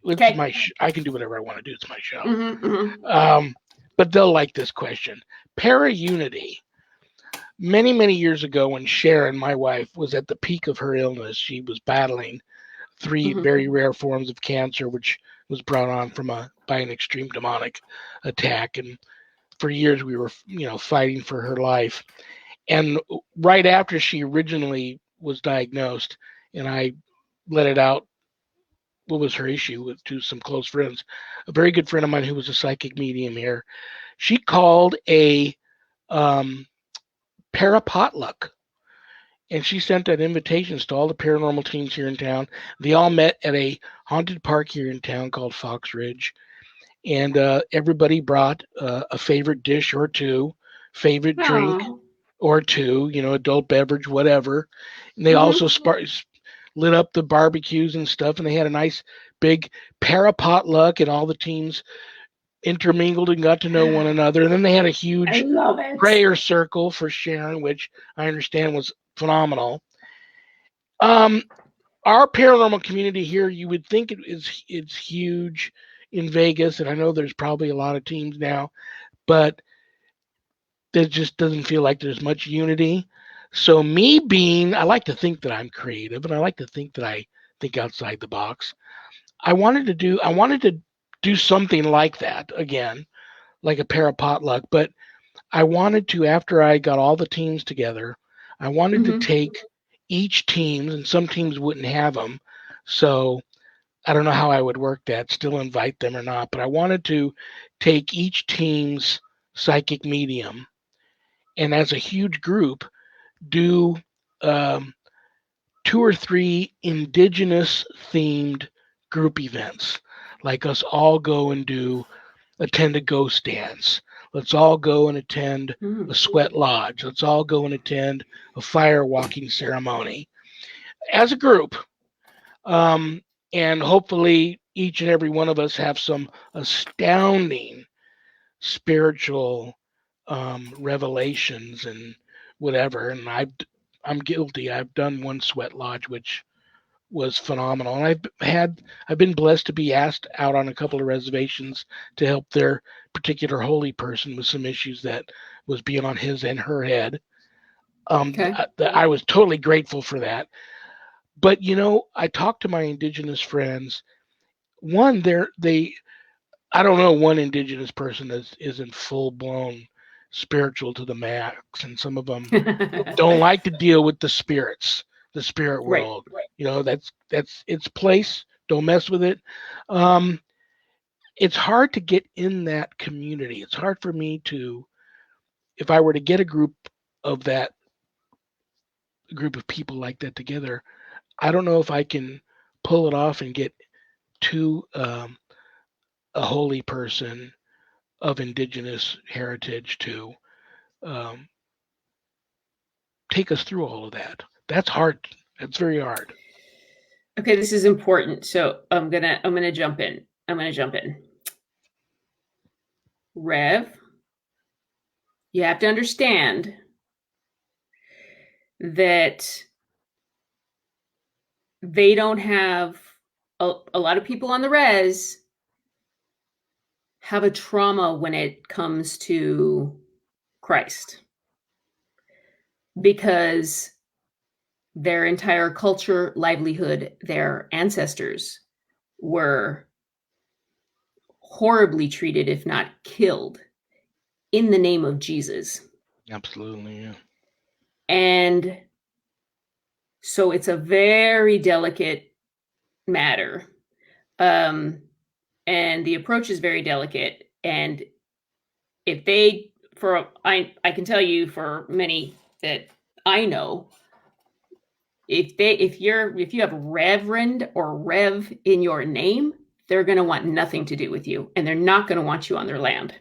Speaker 1: It's my. I can do whatever I want to do. It's my show. But they'll like this question. Para-unity. Many, many years ago, when Sharon, my wife, was at the peak of her illness, she was battling 3 very rare forms of cancer, which was brought on by an extreme demonic attack. And for years, we were, fighting for her life. And right after she originally was diagnosed, and I let it out, what was her issue to some close friends. A very good friend of mine who was a psychic medium here, she called a para-potluck. And she sent out invitations to all the paranormal teams here in town. They all met at a haunted park here in town called Fox Ridge. And everybody brought a favorite dish or two, favorite drink or two, adult beverage, whatever. And they also lit up the barbecues and stuff. And they had a nice big para-potluck, and all the teams intermingled and got to know one another. And then they had a huge prayer circle for Sharon, which I understand was phenomenal. Our paranormal community here, you would think it's huge in Vegas, and I know there's probably a lot of teams now, but there just doesn't feel like there's much unity. So I like to think that I'm creative, and I like to think that I think outside the box. I wanted to do something like that again, like a pair of potluck, but I wanted to, after I got all the teams together, I wanted to take each team, and some teams wouldn't have them. So I don't know how I would work that, still invite them or not, but I wanted to take each team's psychic medium and as a huge group do 2 or 3 indigenous themed group events. Like us all go and attend a ghost dance. Let's all go and attend a sweat lodge. Let's all go and attend a fire walking ceremony as a group. And hopefully each and every one of us have some astounding spiritual revelations and whatever. And I'm guilty. I've done one sweat lodge, which was phenomenal. And I've been blessed to be asked out on a couple of reservations to help their particular holy person with some issues that was being on his and her head. I was totally grateful for that. But I talked to my indigenous friends. One, I don't know, one indigenous person isn't full blown spiritual to the max, and some of them don't like to deal with the spirits, the spirit world. Right. That's its place. Don't mess with it. It's hard to get in that community. It's hard for me to, if I were to get a group of people like that together, I don't know if I can pull it off and get to a holy person of indigenous heritage to take us through all of that. That's hard. That's very hard.
Speaker 2: Okay, this is important. So I'm gonna jump in. Rev, you have to understand that they don't have a lot of people on the res have a trauma when it comes to Christ, because their entire culture, livelihood, their ancestors were horribly treated, if not killed, in the name of Jesus.
Speaker 1: Absolutely, yeah.
Speaker 2: And so it's a very delicate matter. And the approach is very delicate. And if I can tell you for many that I know, if you have Reverend or Rev in your name, they're going to want nothing to do with you, and they're not going to want you on their land.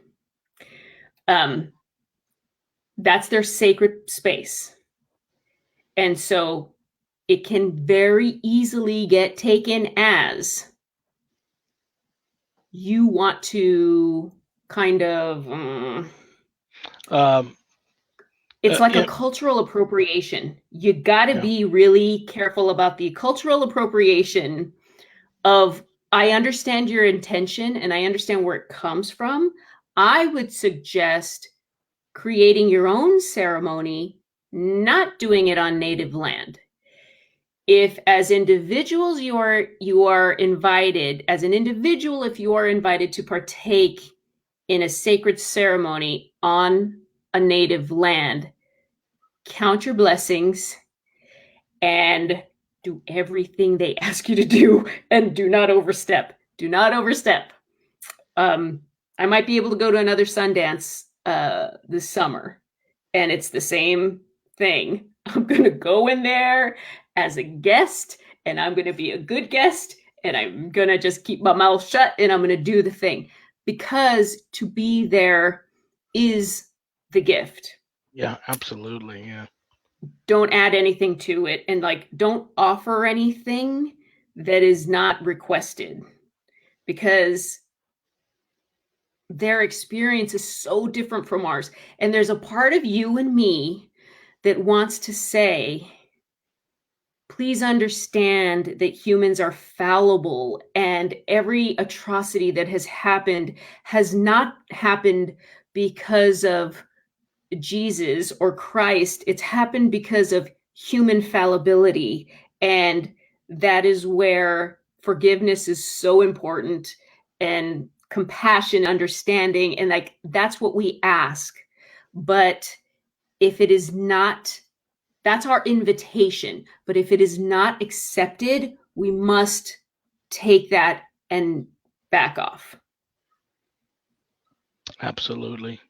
Speaker 2: That's their sacred space. And so it can very easily get taken as you want to kind of it's like a cultural appropriation. You got to be really careful about the cultural appropriation of, I understand your intention and I understand where it comes from. I would suggest creating your own ceremony, not doing it on native land. If as individuals you are invited, as an individual, if you are invited to partake in a sacred ceremony on a native land, count your blessings and do everything they ask you to do, and do not overstep. Do not overstep. I might be able to go to another Sundance this summer, and it's the same thing. I'm going to go in there as a guest, and I'm going to be a good guest, and I'm going to just keep my mouth shut, and I'm going to do the thing, because to be there is the gift.
Speaker 1: Yeah, absolutely. Yeah.
Speaker 2: Don't add anything to it, and don't offer anything that is not requested, because their experience is so different from ours. And there's a part of you and me that wants to say, please understand that humans are fallible, and every atrocity that has happened has not happened because of Jesus or Christ. It's happened because of human fallibility. And that is where forgiveness is so important, and compassion, understanding, and like that's what we ask. But if it is not, that's our invitation. But if it is not accepted, we must take that and back off.
Speaker 1: Absolutely.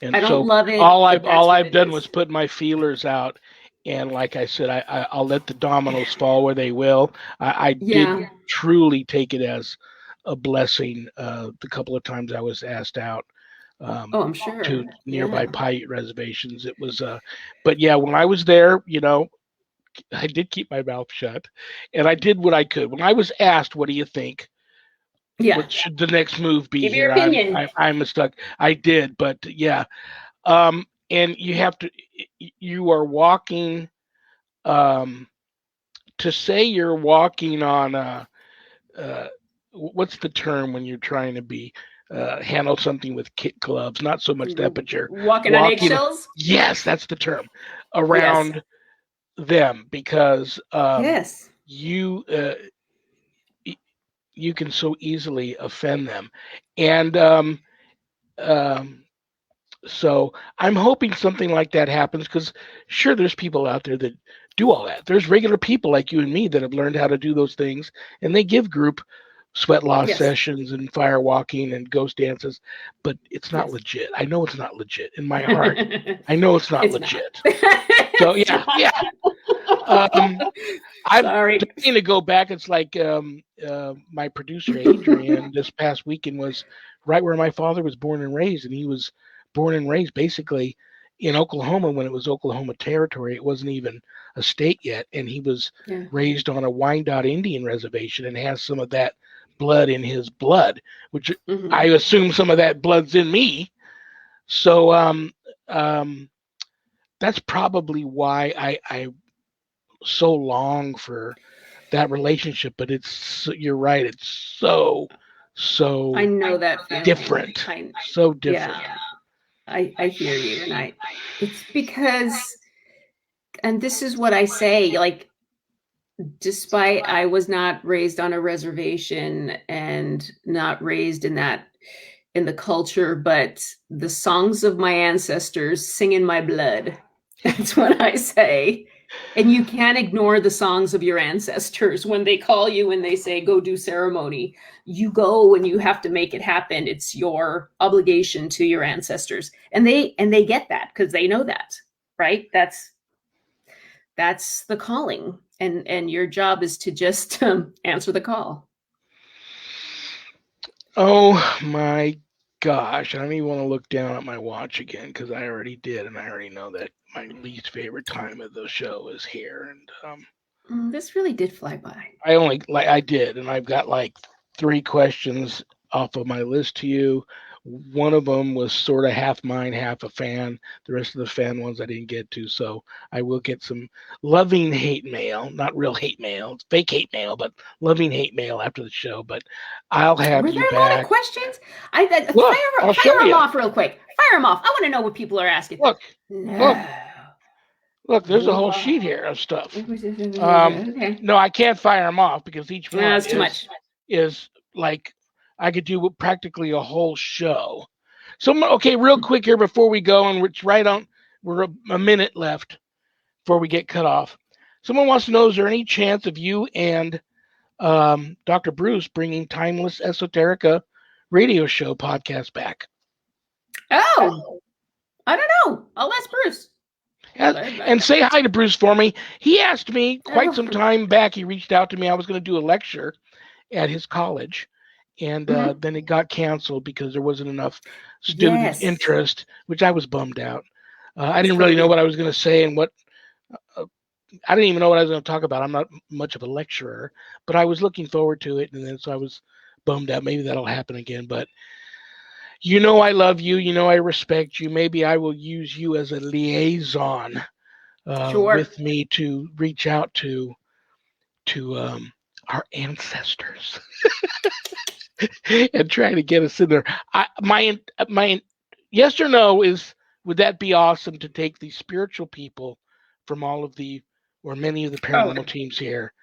Speaker 1: And
Speaker 2: I don't
Speaker 1: so
Speaker 2: love it.
Speaker 1: all
Speaker 2: but that's what
Speaker 1: I've
Speaker 2: it
Speaker 1: done
Speaker 2: is.
Speaker 1: was put my feelers out, and like I said, I'll let the dominoes fall where they will. I
Speaker 2: Yeah.
Speaker 1: did truly take it as a blessing the couple of times I was asked out
Speaker 2: Oh, I'm sure.
Speaker 1: to nearby
Speaker 2: Yeah.
Speaker 1: Paiute reservations. It was but yeah, when I was there, you know, I did keep my mouth shut, and I did what I could. When I was asked, "What do you think?
Speaker 2: Yeah.
Speaker 1: What should the next move be
Speaker 2: Give your
Speaker 1: here?"
Speaker 2: opinion.
Speaker 1: I'm stuck. I did, but yeah. And you have to, you are walking, to say you're walking on what's the term when you're trying to be, handle something with kit gloves? Not so much that, but you're
Speaker 2: Walking on
Speaker 1: walking.
Speaker 2: eggshells.
Speaker 1: Yes, that's the term.
Speaker 2: Yes.
Speaker 1: Around them, because
Speaker 2: Yes.
Speaker 1: you you can so easily offend them, and so I'm hoping something like that happens, because sure, there's people out there that do all that. There's regular people like you and me that have learned how to do those things, and they give group sweat loss
Speaker 2: Yes.
Speaker 1: sessions and fire walking and ghost dances, but it's not
Speaker 2: Yes.
Speaker 1: legit. I know it's not legit in my heart. I know it's not
Speaker 2: It's
Speaker 1: legit.
Speaker 2: not.
Speaker 1: So yeah, yeah. I'm
Speaker 2: Sorry.
Speaker 1: trying to go back. It's like my producer Adrian this past weekend was right where my father was born and raised, and he was born and raised basically in Oklahoma when it was Oklahoma Territory. It wasn't even a state yet, and he was
Speaker 2: Yeah.
Speaker 1: raised on a Wyandotte Indian reservation and has some of that blood in his blood, which
Speaker 2: Mhm.
Speaker 1: I assume some of that blood's in me. So that's probably why I so long for that relationship. But you're right, it's so
Speaker 2: I know that feeling.
Speaker 1: different, so different.
Speaker 2: Yeah. I hear you, and it's because, and this is what I say, like, despite I was not raised on a reservation and not raised in the culture, but the songs of my ancestors sing in my blood. That's what I say. And you can't ignore the songs of your ancestors when they call you and they say, go do ceremony. You go and you have to make it happen. It's your obligation to your ancestors. And they get that because they know that, right? That's the calling. And your job is to just answer the call.
Speaker 1: Oh my gosh, I don't even want to look down at my watch again, because I already did, and I already know that my least favorite time of the show is here. And
Speaker 2: This really did fly by.
Speaker 1: I did, and I've got like 3 questions off of my list to you. One of them was sort of half mine, half a fan. The rest of the fan ones I didn't get to, so I will get some loving hate mail. Not real hate mail, it's fake hate mail, but loving hate mail after the show. But I'll have
Speaker 2: Were
Speaker 1: you
Speaker 2: there a
Speaker 1: back.
Speaker 2: lot of questions?
Speaker 1: Look, I'll show
Speaker 2: fire them
Speaker 1: you.
Speaker 2: off real quick. Fire them off. I want to know what people are asking.
Speaker 1: Look,
Speaker 2: No.
Speaker 1: look, there's a whole sheet here of stuff.
Speaker 2: Okay.
Speaker 1: No, I can't fire them off because each one
Speaker 2: That's too much.
Speaker 1: is like, I could do practically a whole show. So, okay, real quick here before we go, and we're a minute left before we get cut off. Someone wants to know, is there any chance of you and Dr. Bruce bringing Timeless Esoterica radio show podcast back?
Speaker 2: Oh, I don't know. I'll ask Bruce.
Speaker 1: And say hi to Bruce for me. He asked me quite some time back. He reached out to me. I was going to do a lecture at his college, and then it got canceled because there wasn't enough student interest, which I was bummed out. I didn't really know what I was going to say, and I didn't even know what I was going to talk about. I'm not much of a lecturer, but I was looking forward to it, and then so I was bummed out. Maybe that'll happen again, but you know I love you. You know I respect you. Maybe I will use you as a liaison with me to reach out to our ancestors and try to get us in there. My yes or no is, would that be awesome to take the spiritual people from all of the, or many of the paranormal teams here,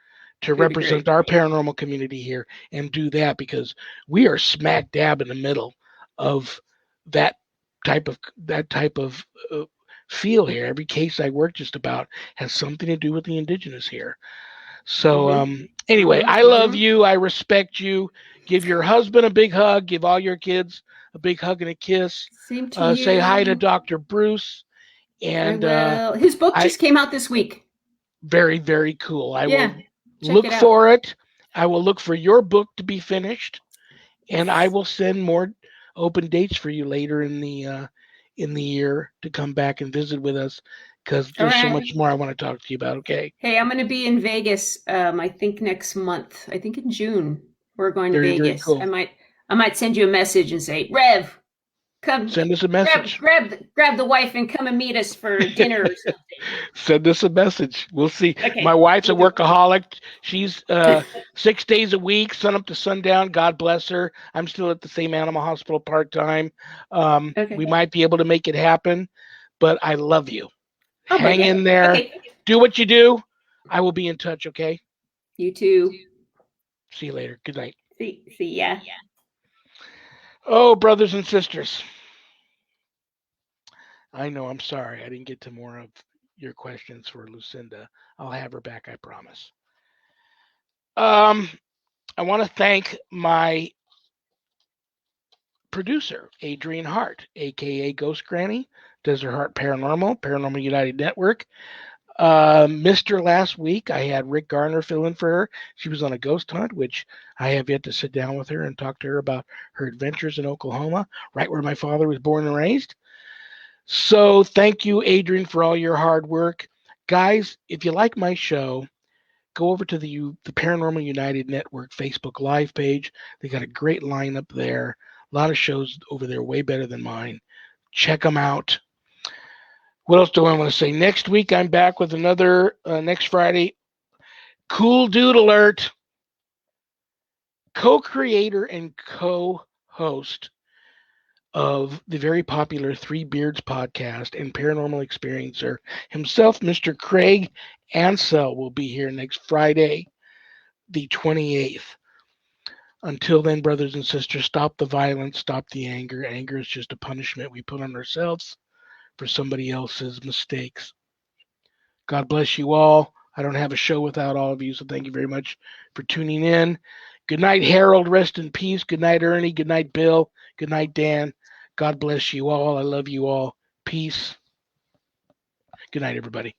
Speaker 1: to represent our paranormal community here and do that, because we are smack dab in the middle of that type of feel here. Every case I work just about has something to do with the indigenous here. So anyway, I love you. I respect you. Give your husband a big hug. Give all your kids a big hug and a kiss.
Speaker 2: Same to you.
Speaker 1: Say hi to Dr. Bruce. And
Speaker 2: I will. His book just came out this week.
Speaker 1: Very, very cool. I will look for it. I will look for your book to be finished, and I will send more open dates for you later in the year to come back and visit with us, because there's so much more I want to talk to you about. Okay.
Speaker 2: Hey, I'm going to be in Vegas. I think next month. I think in June we're going to Vegas. Very cool. I might send you a message and say, Rev, come.
Speaker 1: Send us a message.
Speaker 2: Grab the wife and come and meet us for dinner or something.
Speaker 1: Send us a message. We'll see. Okay. My wife's a workaholic. She's 6 days a week, sun up to sundown. God bless her. I'm still at the same animal hospital part-time. We might be able to make it happen, but I love you. Hang in there. Okay. Do what you do. I will be in touch, okay?
Speaker 2: You too.
Speaker 1: See you later. Good night.
Speaker 2: See ya.
Speaker 1: Oh, brothers and sisters. I know, I'm sorry. I didn't get to more of your questions for Lucinda. I'll have her back, I promise. I want to thank my producer, Adrian Hart, a.k.a. Ghost Granny, Desert Heart Paranormal United Network. Mr. Last week, I had Rick Garner fill in for her. She was on a ghost hunt, which I have yet to sit down with her and talk to her about her adventures in Oklahoma, right where my father was born and raised. So thank you, Adrian, for all your hard work. Guys, if you like my show, go over to the Paranormal United Network Facebook Live page. They got a great lineup there. A lot of shows over there way better than mine. Check them out. What else do I want to say? Next week, I'm back with another, next Friday, cool dude alert. Co-creator and co-host of the very popular Three Beards podcast and paranormal experiencer himself, Mr. Craig Ansell, will be here next Friday, the 28th. Until then, brothers and sisters, stop the violence, stop the anger. Anger is just a punishment we put on ourselves for somebody else's mistakes. God bless you all. I don't have a show without all of you, so thank you very much for tuning in. Good night, Harold. Rest in peace. Good night, Ernie. Good night, Bill. Good night, Dan. God bless you all. I love you all. Peace. Good night, everybody.